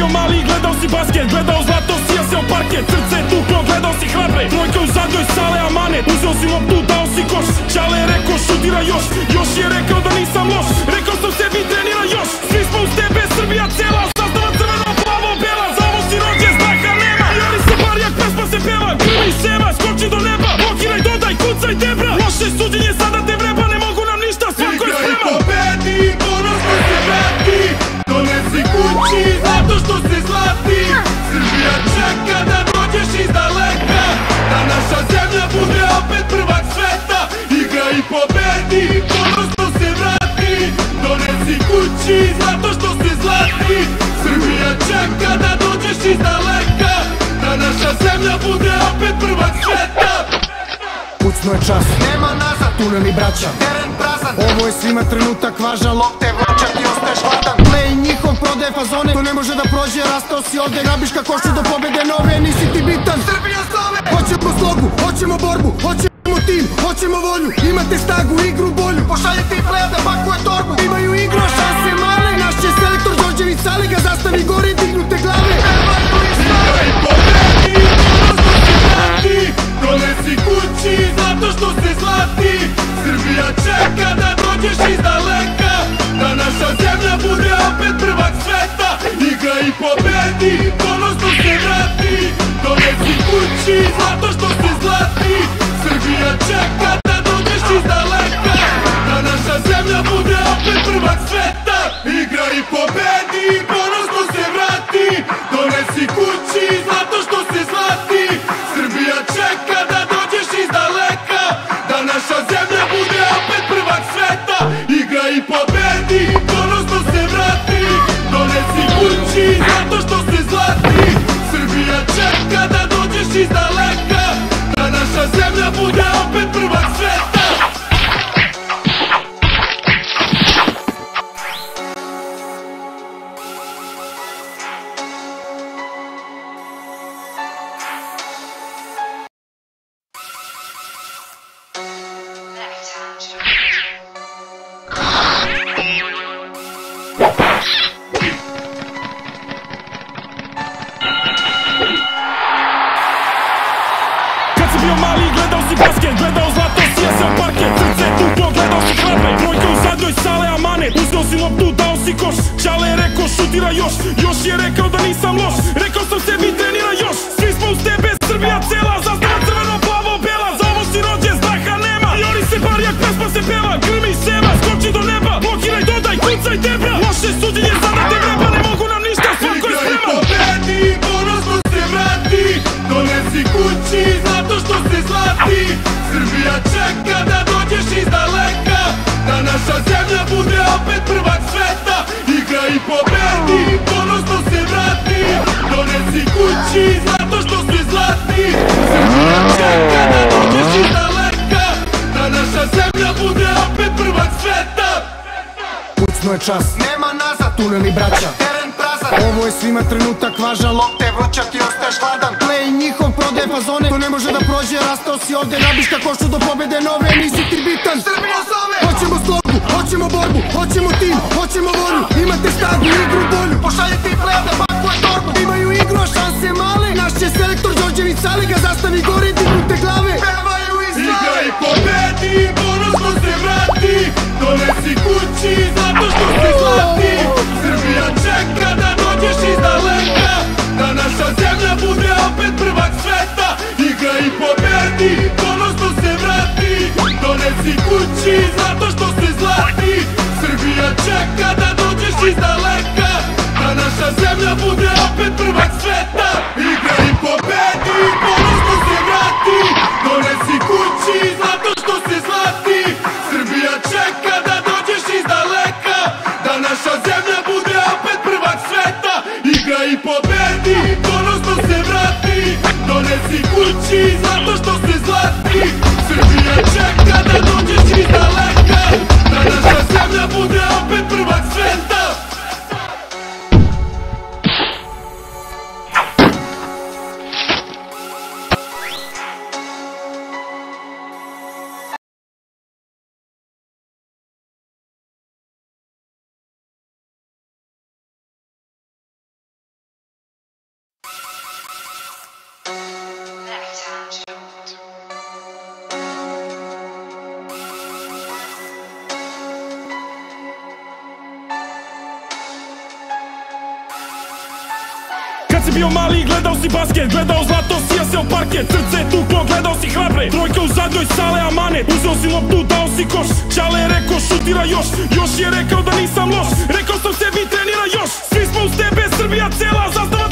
bio mali i gledao si basket, gledao zlato, sijaseo parket, srce tuklo, gledao si hrabre, trojka u zadnjoj sale amanet, uzeo si loptu, dao si koš, Čale je rekao šutira još je rekao da nisam loš, rekao sam sebi trenira još, svi smo uz tebe, Srbija cela, zastava crveno, plavo, bela, za ovo si rođen, znaha nema, i oni se bar jak pesma se peva, krvi seva, skoči do neba, blokiraj, dodaj, kucaj, debra, loše suđenje, sada te vreba, ne mogu nam ništa, svako je spreman. Igraj, pobedi, ponosno se vrati, donesi kući, zato što se zlati, Srbija čeka da dođeš iz daleka, da naša zemlja bude opet prvak sveta. Igraj, pobedi, ponosno se vrati, donesi kući, zato što se zlati, Srbija čeka da dođeš iz daleka, da naša zemlja bude opet prvak sveta. Kucno je čas, Nema nazad, tunel i braća, teren prazan, ovo je svima trenutak važan. lopte vrućak i ostaješ hladan. Play njihov prodaje fazone, to ne može da prođe, rastao si ovde, grabiš ka košu do pobede nove, nisi ti bitan. Srbija zove, Hoćemo slogu, hoćemo borbu, hoćemo tim, hoćemo volju, imate snagu, igru bolju. pošaljite i pleja da pakuje torbu. Imaju igro, šanse male, naš će selektor Đorđević Saliga, zastavi gore, dignute glave. Igraj, pobedi, ponosno se vrati, donesi kući, zato što se zlati, Srbija čeka da dođeš iz daleka, da naša zemlja bude opet prvak sveta. Igraj, pobedi, ponosno se vrati, donesi kući, zato što se zlati, Srbija čeka da dođeš iz daleka, da naša zemlja bude opet prvak sveta. Igraj, pobedi, ponosno se vrati, donesi kući, zato što se zlati, Srbija čeka da dođeš iz daleka, da naša zemlja bude opet prvak sveta. Igraj, pobedi, ponosno se vrati, donesi kući, zato što se zlati, Srbija čeka da dođeš iz daleka, da naša zemlja bude opet prvak sveta. Kad si bio mali i gledao si basket, gledao zlato, sijaseo parket, srce tuklo, gledao si hrabre, trojka u zadnjoj sale amanet, uzeo si loptu, dao si koš, Čale je rekao šutira još je rekao da nisam loš, rekao sam sebi trenira još, svi smo uz tebe, Srbija cela, zastava crveno, plavo, bela, za ovo si rođen, znaha nema, i oni se bar jak pesma se peva, krvi seva, skoči do neba, blokiraj, dodaj, kucaj, debra, loše suđenje, sada te vreba, ne mogu nam ništa, svako je Igraj, spreman. pobedi, ponosno se vrati, donesi kući, zato što se zlati, Srbija čeka da dođeš iz daleka, da naša zemlja bude opet prvak sveta. Igraj, pobedi, ponosno se vrati, donesi kući, zato što se zlati, Srbija čeka da dođeš iz daleka, da naša zemlja bude opet prvak sveta. Kucno je čas, Nema nazad, tunel i braća, teren prazan, ovo je svima trenutak važan. lopte vrućak i ostaješ hladan. Play njihov prodaje fazone, to ne može da prođe, rastao si ovde, grabiš ka košu do pobede nove, nisi ti bitan. Srbija zove, Hoćemo slogu, hoćemo borbu, hoćemo tim, hoćemo volju, imate snagu, igru bolju. pošaljite i pleja da pakuje torbu. Imaju igro, šanse male, naš će selektor Đorđević Saliga, zastavi gore, dignute glave. Pevaju i slave. Igraj, pobedi, ponosno se vrati, donesi kući, zato što se zlati, Srbija čeka da dođeš iz daleka, da naša zemlja bude opet prvak sveta. Igraj, pobedi, ponosno se vrati, donesi kući, zato što se zlati, Srbija čeka da dođeš iz daleka, da naša zemlja bude opet prvak sveta. Igraj, pobedi, ponosno se vrati, donesi kući, zato što se zlati, Srbija čeka da dođeš iz daleka, da naša zemlja bude opet prvak sveta. Igraj, pobedi, ponosno se vrati, donesi kući, zato što se zlati, Srbija čeka da dođeš iz daleka, da naša zemlja bude opet prvak sveta. bio mali i gledao si basket, gledao zlato, sija se o parket. Srce je tuklo, gledao si hrabre, trojka u zadnjoj, Sale amanet. Uzeo si loptu, dao si koš, Čale je rekao šutira još. Još je rekao da nisam loš, rekao sam sebi trenira još. Svi smo uz tebe, Srbija cela, zastava